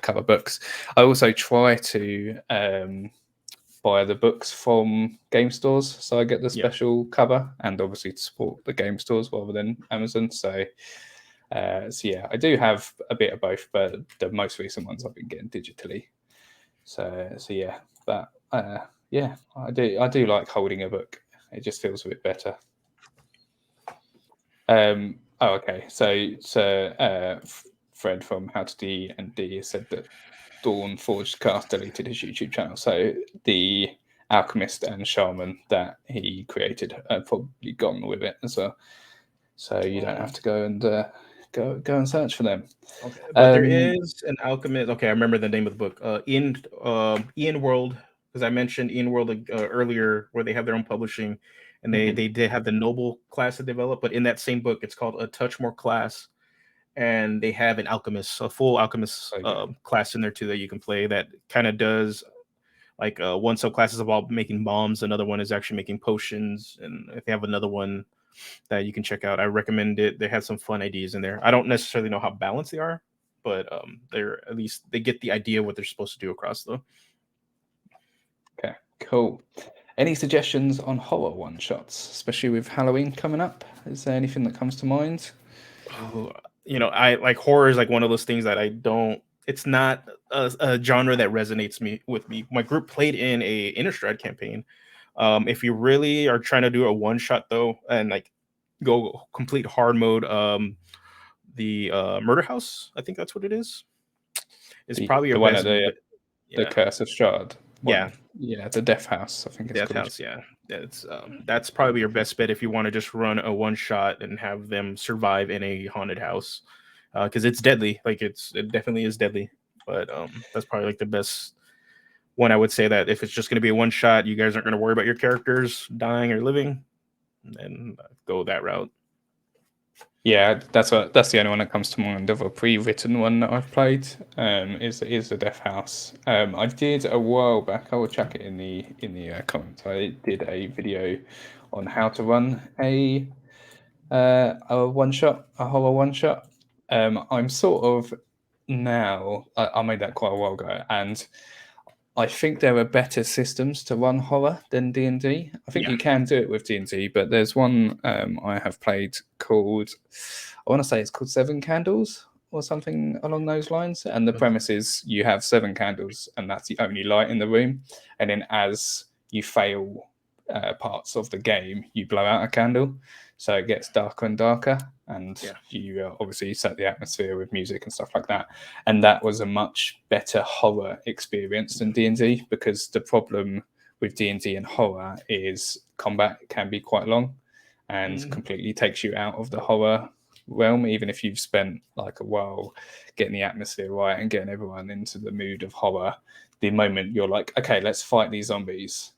cover books. I also try to buy the books from game stores, so I get the Yeah. special cover, and obviously to support the game stores rather than Amazon. So yeah, I do have a bit of both, but the most recent ones I've been getting digitally. So yeah, but yeah, I do like holding a book. It just feels a bit better. Oh, okay. So Fred from How to D&D said that Dawn Forged Cast deleted his YouTube channel. So the alchemist and shaman that he created are probably gone with it as well. So you don't have to go and go and search for them. Okay, but there is an alchemist. Okay, I remember the name of the book. Ian World, because I mentioned Ian World earlier, where they have their own publishing, and they did have the noble class to develop. But in that same book, it's called A Touch More Class, and they have an alchemist, a full alchemist Okay. class in there too that you can play. That kind of does like one subclass is about making bombs, another one is actually making potions, and they have another one that you can check out. I recommend it. They have some fun ideas in there. I don't necessarily know how balanced they are, but they're at least they get the idea what they're supposed to do across though. Okay, cool. Any suggestions on horror one shots, especially with Halloween coming up? Is there anything that comes to mind? Oh, I like horror is like one of those things that I don't. It's not a genre that resonates with me. My group played in a Innistrad campaign. If you really are trying to do a one shot though, and like go complete hard mode, the Murder House, I think that's what it is probably your The one at best bet. the Yeah, Curse of Strahd yeah, one. Yeah, the Death House, I think it's Death called. House. Yeah, that's probably your best bet if you want to just run a one shot and have them survive in a haunted house, because it's deadly. Like it definitely is deadly. But that's probably like the best one. I would say that if it's just going to be a one shot, you guys aren't going to worry about your characters dying or living, and go that route. Yeah, that's the only one that comes to mind of a pre-written one that I've played. Is the Death House. I did a while back. I will chuck it in the comments. I did a video on how to run a one shot, a horror one shot. I'm sort of now. I made that quite a while ago, and I think there are better systems to run horror than D&D. I think Yeah. you can do it with D&D, but there's one I have played called, I want to say it's called Seven Candles or something along those lines. And the premise is you have seven candles and that's the only light in the room. And then as you fail parts of the game, you blow out a candle. So it gets darker and darker. And Yeah. you obviously set the atmosphere with music and stuff like that. And that was a much better horror experience than D&D, because the problem with D&D and horror is combat can be quite long and Mhm. completely takes you out of the horror realm, even if you've spent like a while getting the atmosphere right and getting everyone into the mood of horror. The moment you're like, okay, let's fight these zombies,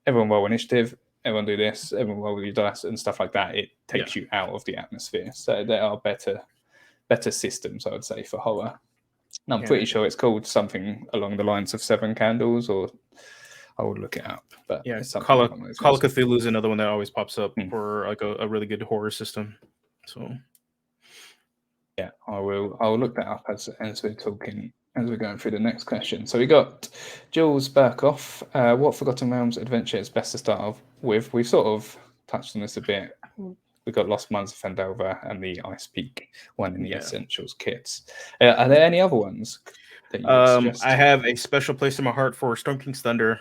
everyone roll initiative, everyone do this, everyone roll your dice and stuff like that, it Yeah. takes you out of the atmosphere. So there are better systems, I would say, for horror. And I'm Yeah. pretty sure it's called something along the lines of Seven Candles, or I will look it up, but Yeah, it's something along those Call of lines. Cthulhu is another one that always pops up Hmm. for like a really good horror system. So Yeah, I will look that up as we're talking, as we're going through the next question. So we got Jules Burkoff. What Forgotten Realms adventure is best to start off with? We've sort of touched on this a bit. We've got Lost Mines of Fendelver and the Ice Peak one in the yeah, Essentials kits. Are there any other ones that you would I suggest? have a special place in my heart for Storm King's Thunder.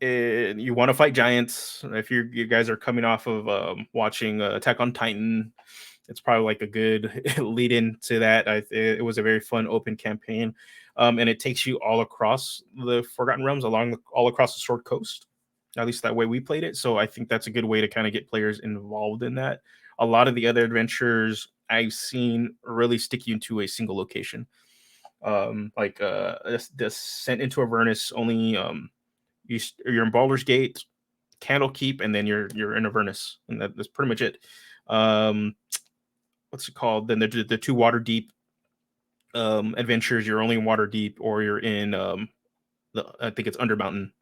You want to fight giants? If you guys are coming off of watching Attack on Titan, it's probably like a good lead into that. It was a very fun open campaign, and it takes you all across the Forgotten Realms, all across the Sword Coast. At least that way we played it. So I think that's a good way to kind of get players involved in that. A lot of the other adventures I've seen really stick you into a single location. Like Descent into Avernus only you're in Baldur's Gate, Candlekeep, and then you're in Avernus, and that's pretty much it. What's it called? Then the two Waterdeep adventures. You're only in Waterdeep, or you're in I think it's Undermountain,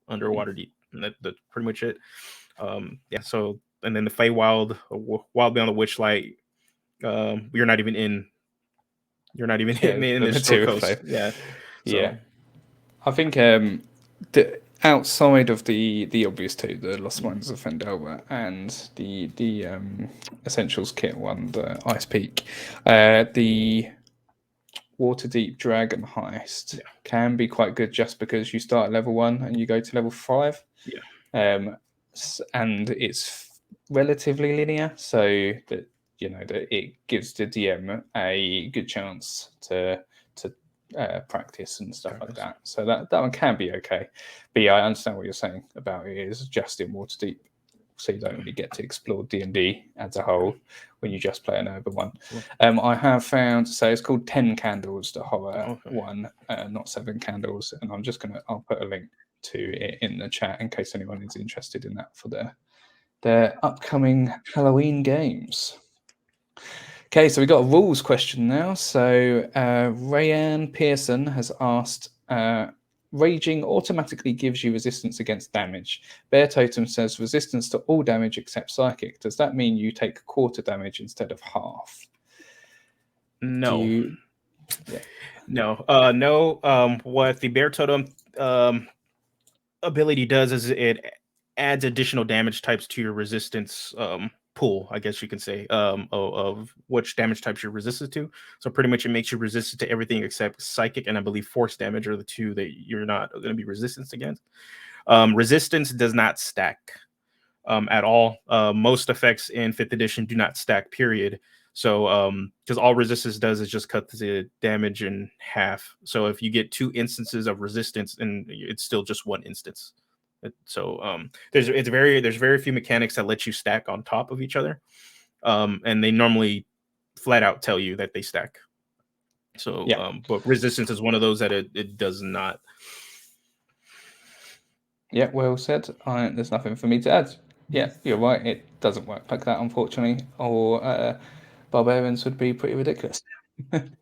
under Waterdeep, and that's pretty much it. Yeah. So and then the Feywild, Wild Beyond the Witchlight. You're not even in. You're not even Yeah, in the the Shore material Coast. play. Yeah. Yeah, So I think the outside of the obvious two, the Lost Mines of Fendelver and the Essentials kit one, the Ice Peak, the Waterdeep Dragon Heist can be quite good just because you start at level 1 and you go to level 5. yeah. And it's relatively linear, so that that it gives the DM a good chance to practice and stuff like that. So that one can be okay. But yeah, I understand what you're saying about it is just in Waterdeep, so you don't really get to explore D&D as a whole when you just play an urban one. I have found, so it's called 10 Candles, the horror one, not 7 Candles, and I'll put a link to it in the chat in case anyone is interested in that for their upcoming Halloween games. Okay, so we got a rules question now. So Rayanne Pearson has asked, raging automatically gives you resistance against damage. Bear Totem says resistance to all damage except psychic. Does that mean you take quarter damage instead of half? No. Yeah. No. What the Bear Totem ability does is it adds additional damage types to your resistance pool, I guess you can say, of which damage types you're resistant to. So pretty much it makes you resistant to everything except psychic and I believe force damage are the two that you're not going to be resistant against. Resistance does not stack at all. Most effects in 5th edition do not stack, period. So because all resistance does is just cut the damage in half. So if you get 2 instances of resistance, and it's still just 1 instance. So there's very few mechanics that let you stack on top of each other, and they normally flat out tell you that they stack. So but resistance is one of those that it does not. Yeah, well said. There's nothing for me to add. Yeah, you're right. It doesn't work like that, unfortunately. Or barbarians would be pretty ridiculous.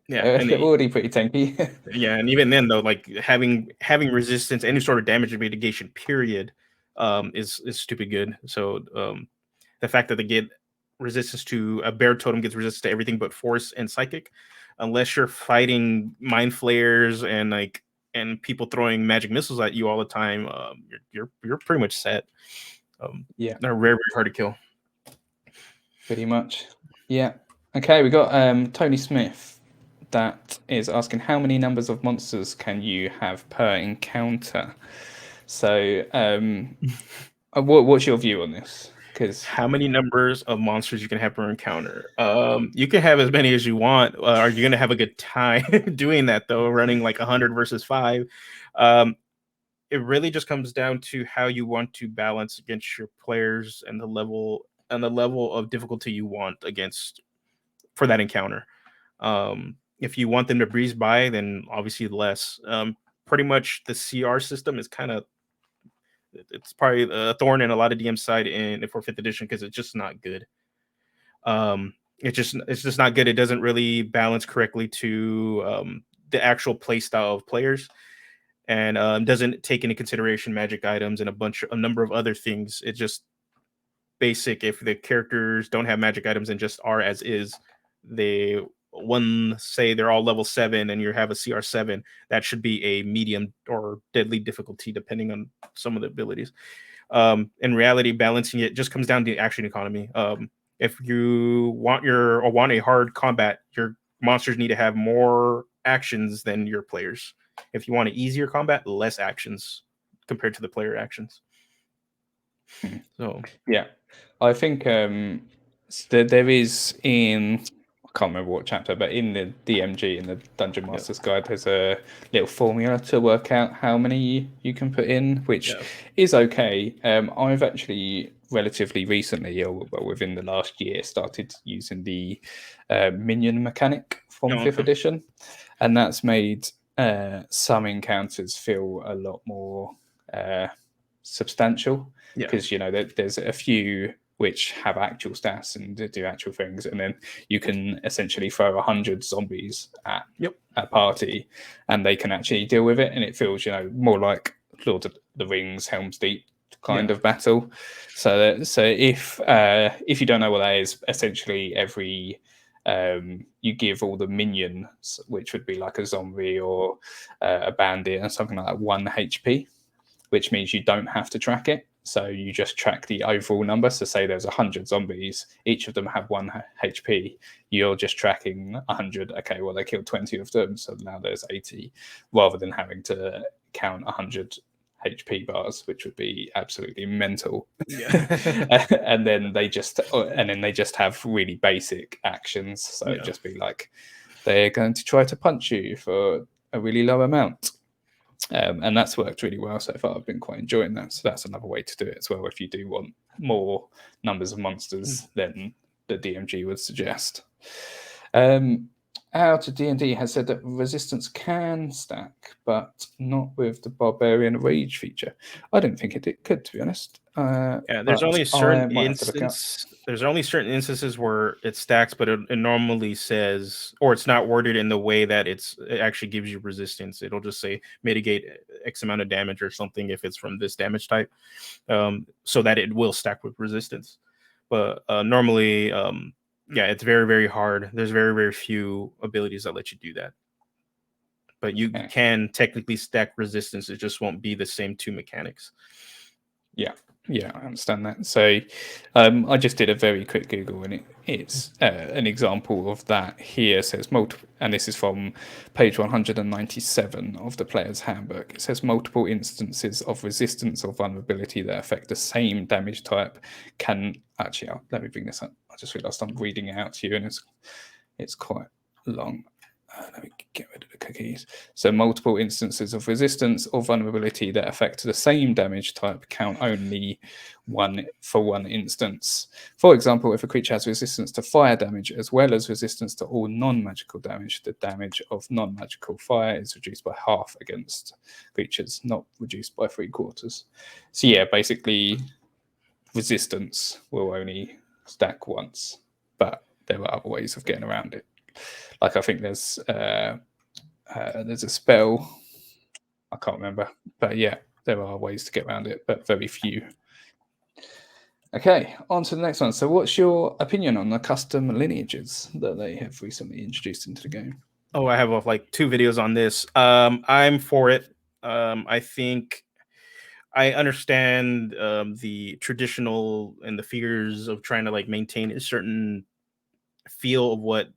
Yeah, and they're already pretty tanky. yeah, and even then though, like having resistance, any sort of damage mitigation, period, is stupid good. So the fact that they get resistance to a bear totem gets resistance to everything but force and psychic, unless you're fighting mind flayers and people throwing magic missiles at you all the time, you're pretty much set. Yeah, they're very, very hard to kill. pretty much. Yeah. Okay, we got Tony Smith that is asking how many numbers of monsters can you have per encounter. So what's your view on this? Because how many numbers of monsters you can have per encounter? You can have as many as you want. Are you going to have a good time doing that though? Running like 100 versus 5. It really just comes down to how you want to balance against your players and the level of difficulty you want against for that encounter. If you want them to breeze by, then obviously less. Pretty much the CR system is kind of, it's probably a thorn in a lot of DM side for 5th edition because it's just not good. It's just not good. It doesn't really balance correctly to the actual play style of players, and doesn't take into consideration magic items and a number of other things. It's just basic. If the characters don't have magic items and just are as is, say they're all level 7 and you have a CR7, that should be a medium or deadly difficulty depending on some of the abilities. In reality, balancing it just comes down to action economy. If you want a hard combat, your monsters need to have more actions than your players. If you want an easier combat, less actions compared to the player actions. So yeah, I think there is in can't remember what chapter, but in the DMG, in the Dungeon Master's Guide, there's a little formula to work out how many you can put in, which is okay. I've actually relatively recently, or within the last year, started using the minion mechanic from 5th edition, and that's made some encounters feel a lot more substantial, because there's a few which have actual stats and do actual things, and then you can essentially throw 100 zombies at a party and they can actually deal with it, and it feels more like Lord of the Rings, Helm's Deep kind of battle. So if you don't know what that is, essentially every you give all the minions, which would be like a zombie or a bandit or something like that, 1 HP, which means you don't have to track it. So you just track the overall number. So say there's 100 zombies, each of them have 1 HP. You're just tracking 100. Okay, well, they killed 20 of them, so now there's 80, rather than having to count 100 HP bars, which would be absolutely mental. and then they just have really basic actions. So it'd just be like, they're going to try to punch you for a really low amount. And that's worked really well so far. I've been quite enjoying that. So that's another way to do it as well. If you do want more numbers of monsters than the DMG would suggest. Out of D&D has said that resistance can stack, but not with the Barbarian Rage feature. I don't think it could, to be honest. There's only certain instances where it stacks, but it normally says, or it's not worded in the way that it actually gives you resistance. It'll just say mitigate X amount of damage or something if it's from this damage type, so that it will stack with resistance. But normally, it's very, very hard. There's very, very few abilities that let you do that. But you can technically stack resistance. It just won't be the same 2 mechanics. Yeah, I understand that. So I just did a very quick Google, and it's an example of that here. It says multiple, and this is from page 197 of the Player's Handbook. It says multiple instances of resistance or vulnerability that affect the same damage type can actually. Let me bring this up. I just realised I'm reading it out to you, and it's quite long. Let me get rid of the cookies. So multiple instances of resistance or vulnerability that affect the same damage type count only 1 for 1 instance. For example, if a creature has resistance to fire damage as well as resistance to all non-magical damage, the damage of non-magical fire is reduced by half against creatures, not reduced by 3/4. So yeah, basically resistance will only stack once, but there are other ways of getting around it. Like I think there's a spell, I can't remember, but yeah, there are ways to get around it, but very few. Okay, on to the next one. So what's your opinion on the custom lineages that they have recently introduced into the game? Oh, I have like 2 videos on this. I'm for it. I think I understand the traditional and the fears of trying to like maintain a certain feel of what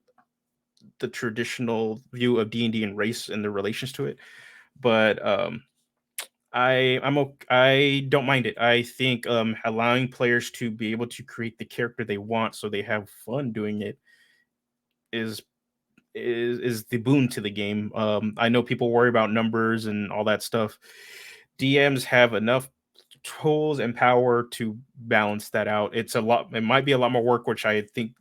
the traditional view of D&D and race and the relations to it, but I don't mind it. I think allowing players to be able to create the character they want so they have fun doing it is the boon to the game. I know people worry about numbers and all that stuff. DMs have enough tools and power to balance that out. It might be a lot more work, which I think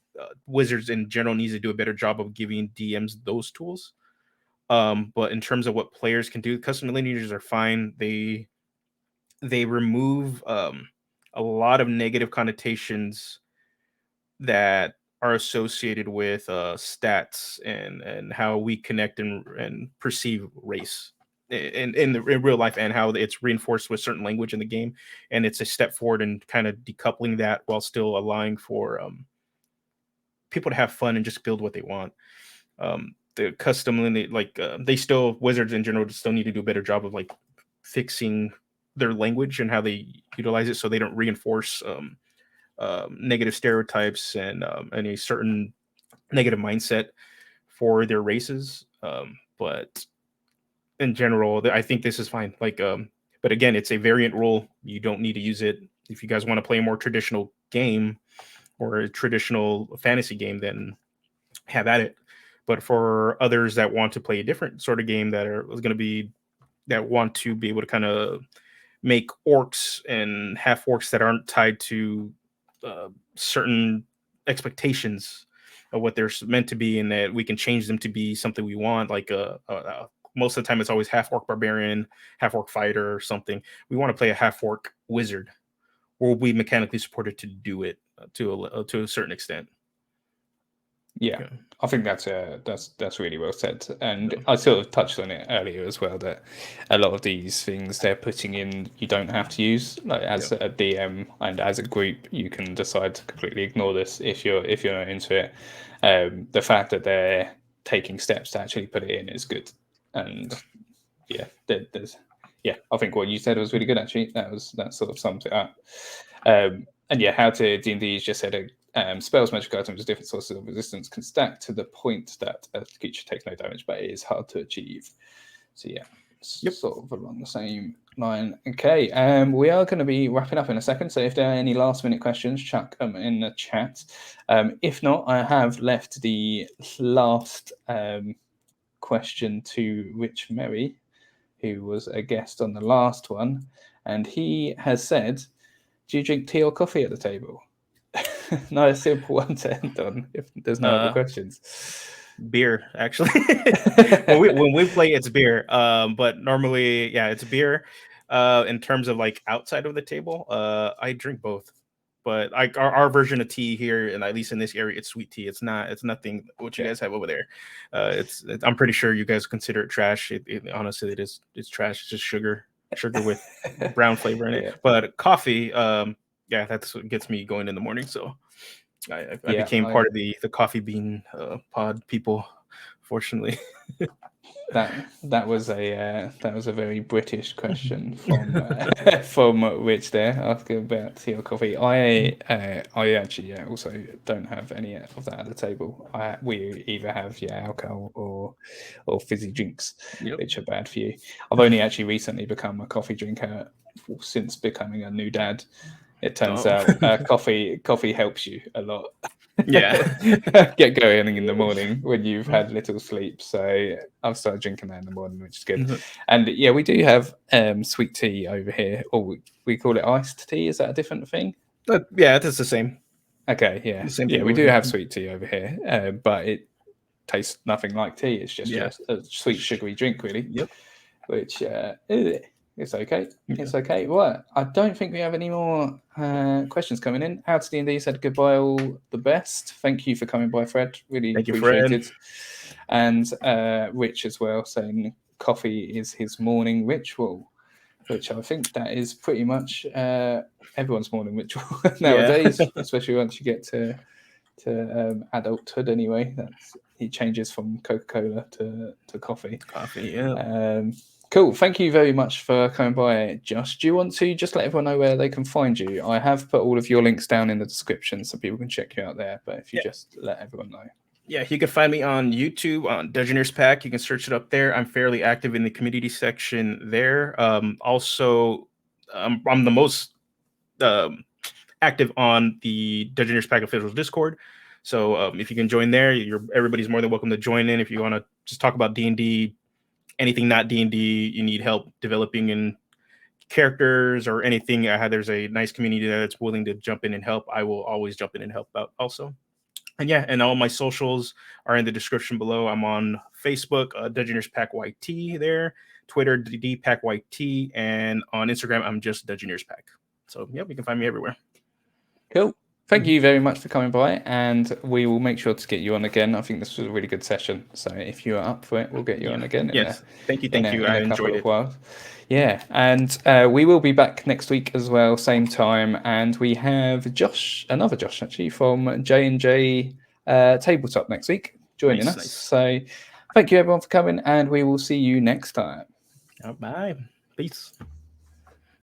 Wizards in general needs to do a better job of giving DMs those tools. But in terms of what players can do, custom lineages are fine. They remove a lot of negative connotations that are associated with stats and how we connect and perceive race in real life, and how it's reinforced with certain language in the game. And it's a step forward in kind of decoupling that while still allowing for people to have fun and just build what they want. The custom lineage, Wizards in general still need to do a better job of like fixing their language and how they utilize it so they don't reinforce negative stereotypes and a certain negative mindset for their races. But in general, I think this is fine. But again, it's a variant rule. You don't need to use it. If you guys want to play a more traditional game or a traditional fantasy game, then have at it. But for others that want to play a different sort of game that want to be able to kind of make orcs and half orcs that aren't tied to certain expectations of what they're meant to be, and that we can change them to be something we want. Like most of the time, it's always half orc barbarian, half orc fighter, or something. We want to play a half orc wizard, we'll be mechanically supported to do it to a certain extent. Yeah, Okay. I think that's really well said, and I sort of touched on it earlier as well, that a lot of these things they're putting in you don't have to use. Like as a DM and as a group, you can decide to completely ignore this if you're not into it. The fact that they're taking steps to actually put it in is good, and yeah, I think what you said was really good actually. That sort of sums it up. And yeah, how to D&D is just said spells, magic items, different sources of resistance can stack to the point that a creature takes no damage, but it is hard to achieve. So yeah, sort of along the same line. Okay, we are going to be wrapping up in a second, so if there are any last minute questions, chuck them in the chat. If not, I have left the last question to Rich Merry, who was a guest on the last one, and he has said, do you drink tea or coffee at the table? Nice simple one to end on if there's no other questions. Beer, actually. when we play, it's beer. But normally, yeah, it's beer. In terms of like outside of the table, I drink both. But like our version of tea here, and at least in this area, it's sweet tea. It's nothing what you guys have over there. I'm pretty sure you guys consider it trash. Honestly, it's trash. It's just sugar with brown flavor in it. But coffee, yeah, that's what gets me going in the morning. So I became part of the coffee bean pod people, fortunately. that was a very British question from Rich there, asking about tea or coffee. I actually also don't have any of that at the table. We either have alcohol or fizzy drinks, which are bad for you. I've only actually recently become a coffee drinker since becoming a new dad. It turns out coffee helps you a lot. Get going in the morning when you've had little sleep. So I've started drinking that in the morning, which is good. And yeah, we do have sweet tea over here, or we call it iced tea. Is that a different thing? Yeah, it's the same. Okay, yeah, we do have sweet tea over here, but it tastes nothing like tea. It's just a sweet sugary drink, really. Which it's okay. It's okay. Well, I don't think we have any more questions coming in. How to D&D said goodbye, all the best. Thank you for coming by, Fred. Really appreciated. And Rich as well, saying coffee is his morning ritual, which I think that is pretty much everyone's morning ritual nowadays, especially once you get to adulthood. Anyway, he changes from Coca-Cola to coffee. Cool. Thank you very much for coming by, Josh. Do you want to just let everyone know where they can find you? I have put all of your links down in the description so people can check you out there, but if you just let everyone know. Yeah, you can find me on YouTube on Dungeoneer's Pack. You can search it up there. I'm fairly active in the community section there. Also, I'm the most active on the Dungeoneer's Pack official Discord. So if you can join there, everybody's more than welcome to join in. If you want to just talk about D&D, anything not D&D, you need help developing in characters or anything, there's a nice community that's willing to jump in and help. I will always jump in and help out also. And and all my socials are in the description below. I'm on Facebook, Dungeoneers Pack YT there, Twitter, DPack YT, and on Instagram, I'm just Dungeoneers Pack. So yeah, you can find me everywhere. Cool. Thank you very much for coming by, and we will make sure to get you on again. I think this was a really good session. So if you are up for it, we'll get you on again. Thank you. I enjoyed it. Yeah, and we will be back next week as well, same time. And we have another Josh actually from J&J Tabletop next week joining us. Nice. So thank you everyone for coming, and we will see you next time. Bye. Peace.